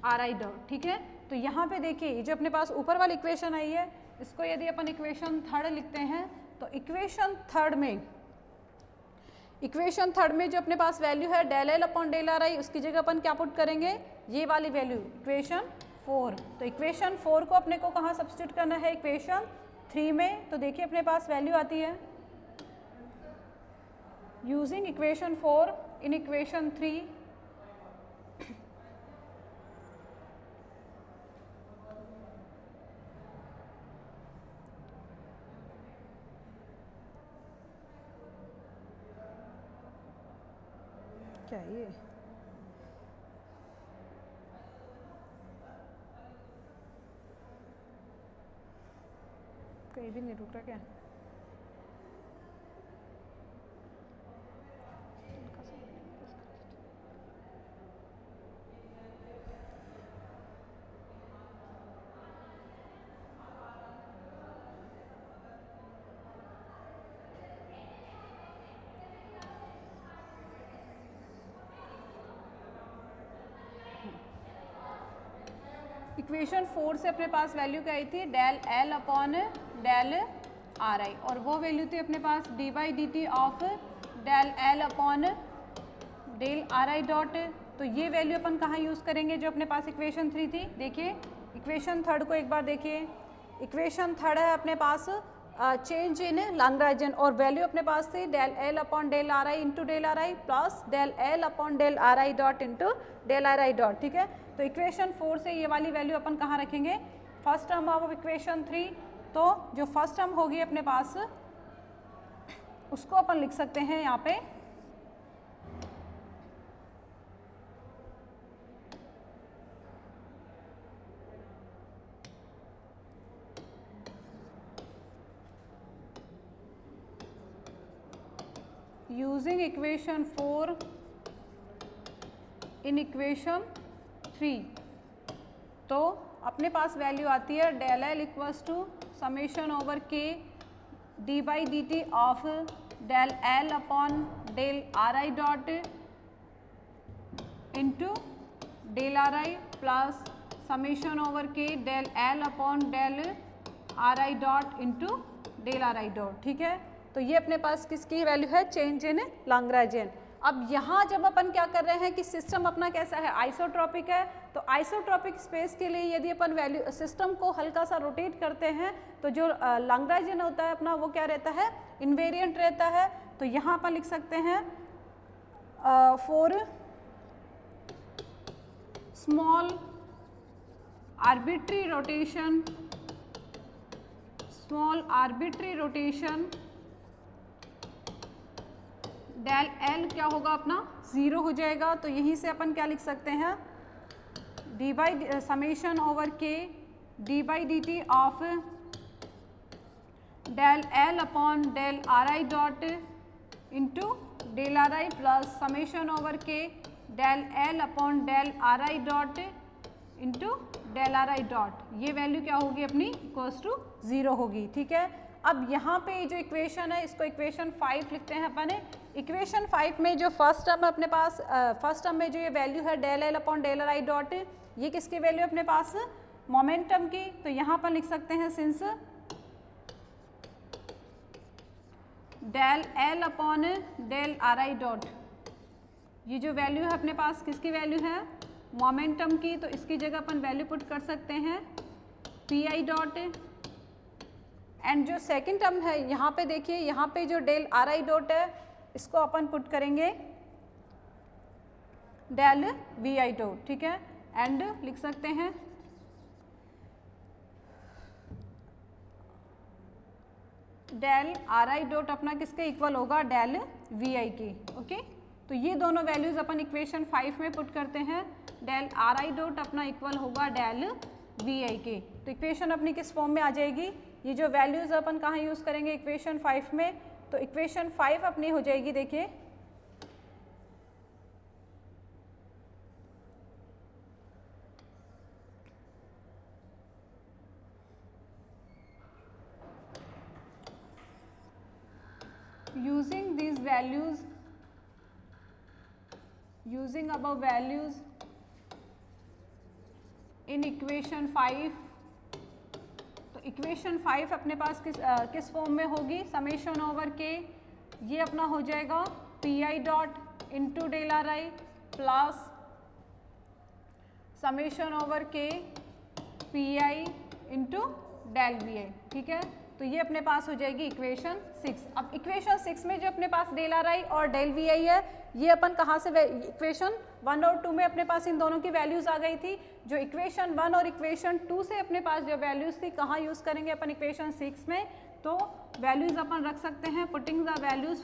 r i dot, ठीक है। तो यहाँ पे देखिए जो अपने पास ऊपर वाली इक्वेशन आई है, इसको यदि अपन इक्वेशन थर्ड लिखते हैं तो इक्वेशन थर्ड में जो अपने पास वैल्यू है del L upon del r i, उसकी जगह अपन क्या पुट करेंगे, ये वाली वैल्यू इक्वेशन 4। तो इक्वेशन 4 को अपने को कहाँ सब्स्टिट्यूट करना है, इक्वेशन 3 में। तो देखिए अपने पास वैल्यू आती है यूजिंग इक्वेशन 4 इन इक्वेशन 3, क्या ये कहीं भी नहीं रुक रहा क्या, इक्वेशन 4 से अपने पास वैल्यू क्या आई थी, del L upon del r i, और वो वैल्यू थी अपने पास d by d t of del L upon del r i dot. तो ये वैल्यू अपन कहाँ यूज़ करेंगे, जो अपने पास इक्वेशन 3 थी। देखिए इक्वेशन थर्ड को एक बार देखिए, इक्वेशन थर्ड है अपने पास चेंज इन लैग्रेंजियन, और वैल्यू अपने पास थी del L upon del r i into del r i plus del L upon del r i dot into del r i dot, ठीक है। तो इक्वेशन 4 से ये वाली वैल्यू अपन कहाँ रखेंगे, फर्स्ट टर्म ऑफ इक्वेशन 3। तो जो फर्स्ट टर्म होगी अपने पास उसको अपन लिख सकते हैं यहाँ पे यूजिंग इक्वेशन 4 इन इक्वेशन 3। तो अपने पास वैल्यू आती है del l equals to summation over k d by d t of del L upon del r i dot into del r i plus summation over k del L upon del r i dot into del r i dot, ठीक है। तो ये अपने पास किसकी value है, change in Lagrangian. अब यहाँ जब अपन क्या कर रहे हैं कि सिस्टम अपना कैसा है, आइसोट्रॉपिक है, तो आइसोट्रॉपिक स्पेस के लिए यदि अपन वैल्यू सिस्टम को हल्का सा रोटेट करते हैं तो जो लैग्रेंजियन होता है अपना वो क्या रहता है, इनवेरिएंट रहता है। तो यहाँ अपन लिख सकते हैं for small arbitrary rotation del L क्या होगा अपना 0 हो जाएगा। तो यहीं से अपन क्या लिख सकते हैं, d by summation over k d by d t of del L upon del r i dot into del r i plus summation over k del L upon del r i dot into del r i dot, ये value क्या होगी अपनी equals to 0 होगी। ठीक है, अब यहाँ पे जो इक्वेशन है इसको इक्वेशन 5 लिखते हैं अपन। इक्वेशन 5 में जो फर्स्ट टर्म अपने पास फर्स्ट टर्म में जो ये वैल्यू है del L upon del r i dot, ये किसकी वैल्यू अपने पास मोमेंटम की, तो यहाँ पर लिख सकते हैं since del L upon del r i dot, ये जो वैल्यू है अपने पास किसकी वैल्यू है मोमेंटम की, तो इसकी जगह अपन वैल्यू पुट कर सकते हैं पी आई डॉट। एंड जो सेकंड टर्म है यहाँ पे देखिए, यहाँ पे जो डेल आर आई डॉट है इसको अपन पुट करेंगे डेल वी आई डॉट। ठीक है, एंड लिख सकते हैं डेल आर आई डॉट अपना किसके इक्वल होगा डेल वी आई की। ओके, तो ये दोनों वैल्यूज अपन इक्वेशन 5 में पुट करते हैं, डेल आर आई डॉट अपना इक्वल होगा डेल वी आई के। तो इक्वेशन अपनी किस फॉर्म में आ जाएगी, ये जो वैल्यूज अपन कहाँ यूज़ करेंगे इक्वेशन 5 में, तो इक्वेशन 5 अपनी हो जाएगी देखिए using these values, using above values in equation 5, तो इक्वेशन 5 अपने पास किस फॉर्म में होगी, समेशन ओवर के, ये अपना हो जाएगा p i dot into del r i plus summation over k p i into del v i. ठीक है, तो ये अपने पास हो जाएगी इक्वेशन 6। अब इक्वेशन 6 में जो अपने पास डेल आर आई और डेल वी आई है, ये अपन कहाँ से इक्वेशन 1 और 2 में अपने पास इन दोनों की वैल्यूज आ गई थी। जो इक्वेशन 1 और इक्वेशन 2 से अपने पास जो वैल्यूज थी कहाँ यूज़ करेंगे अपन इक्वेशन 6 में, तो वैल्यूज अपन रख सकते हैं putting the values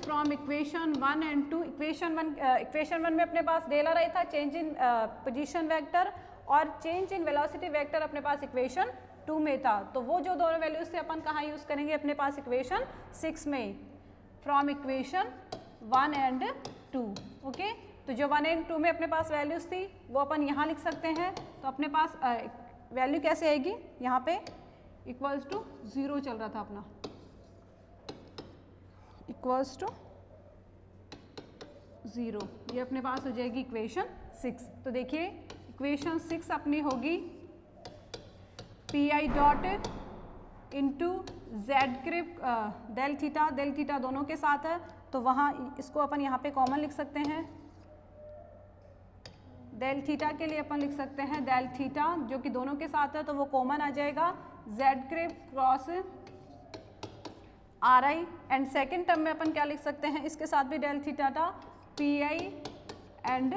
from equation 1 and 2। Equation 1 में अपने पास डेल आर आई था, चेंज इन पोजीशन वेक्टर, और चेंज इन वेलोसिटी वेक्टर अपने पास इक्वेशन 2 में था। तो वो जो दोनों वैल्यूज थे अपन कहाँ यूज़ करेंगे अपने पास इक्वेशन 6 में, फ्रॉम इक्वेशन 1 एंड 2। ओके, तो जो 1 एंड 2 में अपने पास वैल्यूज थी वो अपन यहाँ लिख सकते हैं। तो अपने पास वैल्यू कैसे आएगी, यहाँ पे इक्वल्स टू 0 चल रहा था अपना, इक्वल्स टू 0, ये अपने पास हो जाएगी इक्वेशन 6। तो देखिए इक्वेशन 6 अपनी होगी p i dot into z cap del theta दोनों के साथ है, तो वहाँ इसको अपन यहाँ पे कॉमन लिख सकते हैं। डेल थीटा के लिए अपन लिख सकते हैं डेल थीटा, जो कि दोनों के साथ है तो वो कॉमन आ जाएगा z cap cross r i. And second term में अपन क्या लिख सकते हैं, इसके साथ भी डेल थीटा था, p i and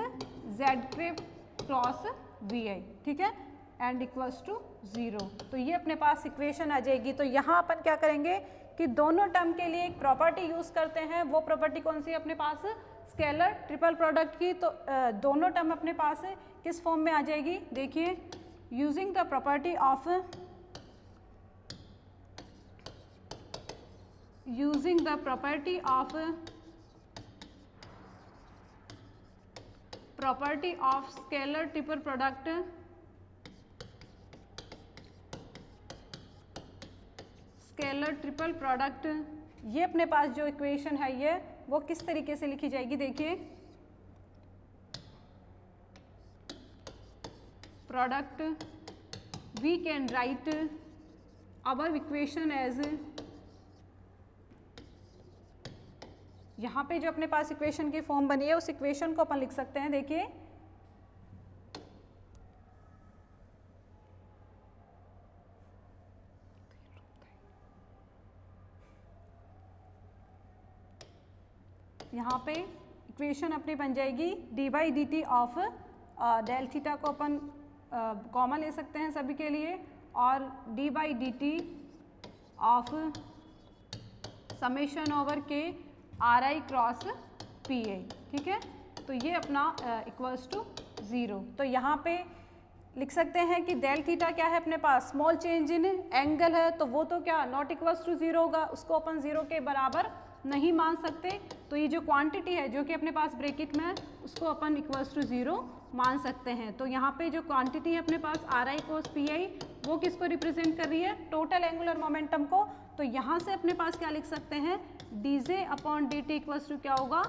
z cap cross v i. ठीक है, एंड इक्वल्स टू 0। तो ये अपने पास इक्वेशन आ जाएगी। तो यहाँ अपन क्या करेंगे कि दोनों टर्म के लिए एक प्रॉपर्टी यूज़ करते हैं। वो प्रॉपर्टी कौन सी है अपने पास, स्केलर ट्रिपल प्रोडक्ट की। तो दोनों टर्म अपने पास किस फॉर्म में आ जाएगी, देखिए using the property of scalar triple product, ये अपने पास जो इक्वेशन है ये वो किस तरीके से लिखी जाएगी, देखिए product we can write our equation as, यहाँ पे जो अपने पास इक्वेशन की फॉर्म बनी है उस इक्वेशन को अपन लिख सकते हैं। देखिए यहाँ पे इक्वेशन अपनी बन जाएगी d by d t of del theta को अपन कॉमन ले सकते हैं सभी के लिए, और d by d t of summation over k r i cross p i. ठीक है, तो ये अपना इक्वल्स टू 0। तो यहाँ पे लिख सकते हैं कि डेल थीटा क्या है अपने पास, स्मॉल चेंज इन एंगल है, तो वो तो क्या नॉट इक्वल्स टू 0 होगा, उसको अपन 0 के बराबर नहीं मान सकते। तो ये जो क्वांटिटी है जो कि अपने पास ब्रैकेट में है उसको अपन इक्वल्स टू 0 मान सकते हैं। तो यहाँ पे जो क्वांटिटी है अपने पास are I cos P I, वो किसको रिप्रेजेंट कर रही है, टोटल एंगुलर मोमेंटम को। तो यहाँ से अपने पास क्या लिख सकते हैं, d j upon d t equals to क्या होगा,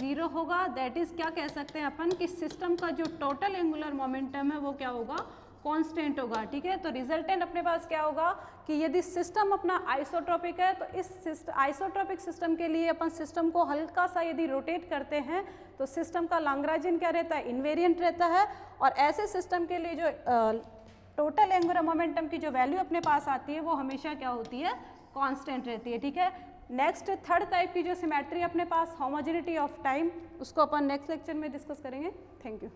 0 होगा। दैट इज क्या कह सकते हैं अपन कि सिस्टम का जो टोटल एंगुलर मोमेंटम है वो क्या होगा, कांस्टेंट होगा। ठीक है, तो रिजल्टेंट अपने पास क्या होगा कि यदि सिस्टम अपना आइसोट्रोपिक है तो इस आइसोट्रोपिक सिस्टम के लिए अपन सिस्टम को हल्का सा यदि रोटेट करते हैं तो सिस्टम का लैग्रेंजियन क्या रहता है, इन्वेरिएंट रहता है। और ऐसे सिस्टम के लिए जो टोटल एंगुलर मोमेंटम की जो वैल्यू अपने पास आती है वो हमेशा क्या होती है, कांस्टेंट रहती है। ठीक है, नेक्स्ट थर्ड टाइप की जो सिमेट्री अपने पास, होमोजेनिटी ऑफ टाइम, उसको अपन नेक्स्ट लेक्चर में डिस्कस करेंगे। Thank you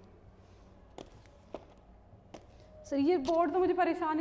sir. ये बोर्ड तो मुझे परेशान